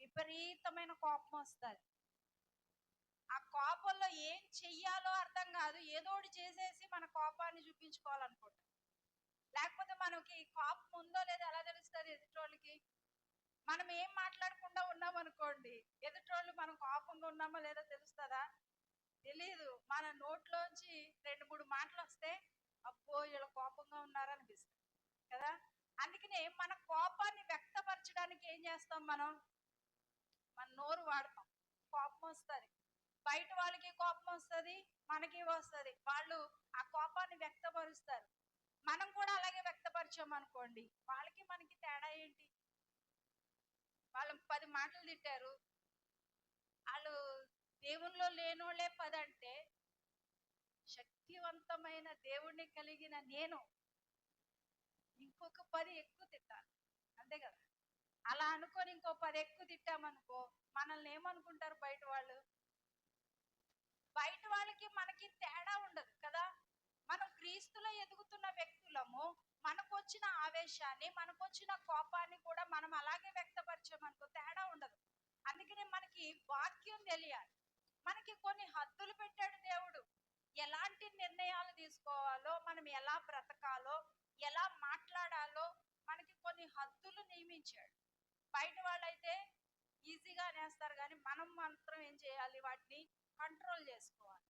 విపరీతమైన కోపం వస్తుంది. ఆ కోపంలో ఏం చెయ్యాలో అర్థం కాదు, ఏదో ఒకటి చేసేసి మన కోపాన్ని చూపించుకోవాలనుకుంటాం. లేకపోతే మనకి కోపం ఉందో లేదో ఎలా తెలుస్తుంది ఎదుటోళ్ళకి? మనం ఏం మాట్లాడకుండా ఉన్నాం అనుకోండి, ఎదుటోళ్ళు మనం కోపంగా ఉన్నామో లేదో తెలుస్తుందా? తెలీదు. మన నోట్లోంచి 2-3 మాటలు వస్తే అబ్బో వీళ్ళు కోపంగా ఉన్నారనిపిస్తుంది కదా. అందుకనే మన కోపాన్ని వ్యక్తపరచడానికి ఏం చేస్తాం, మనం మన నోరు వాడతాం. కోపం వస్తుంది, బయట వాళ్ళకి కోపం వస్తుంది, మనకి వస్తుంది. వాళ్ళు ఆ కోపాన్ని వ్యక్తపరుస్తారు, మనం కూడా అలాగే వ్యక్తపరిచామనుకోండి, వాళ్ళకి మనకి తేడా ఏంటి? వాళ్ళు 10 మాటలు తిట్టారు, వాళ్ళు దేవుల్లో లేనోళ్ళే 10 అంటే, శక్తివంతమైన దేవుణ్ణి కలిగిన నేను ఇంకొక 10 ఎక్కువ తిట్టాలి, అంతే కదా. అలా అనుకొని ఇంకో 10 ఎక్కువ తిట్టామనుకో, మనల్ని ఏమనుకుంటారు బయట వాళ్ళు? బయట వాళ్ళకి మనకి తేడా ఉండదు కదా. మనం క్రీస్తులో ఎదుగుతున్న వ్యక్తులము, మనకు వచ్చిన ఆవేశాన్ని, మనకు వచ్చిన కోపాన్ని కూడా మనం అలాగే వ్యక్తపరిచామనుకో తేడా ఉండదు. అందుకనే మనకి వాక్యం తెలియాలి. మనకి కొన్ని హద్దులు పెట్టాడు దేవుడు, ఎలాంటి నిర్ణయాలు తీసుకోవాలో, మనం ఎలా బ్రతకాలో, ఎలా మాట్లాడాలో మనకి కొన్ని హద్దులు నియమించాడు. బయట వాళ్ళైతే ఈజీగా అనేస్తారు, కానీ మనం మాత్రం ఏం చేయాలి? వాటిని కంట్రోల్ చేసుకోవాలి.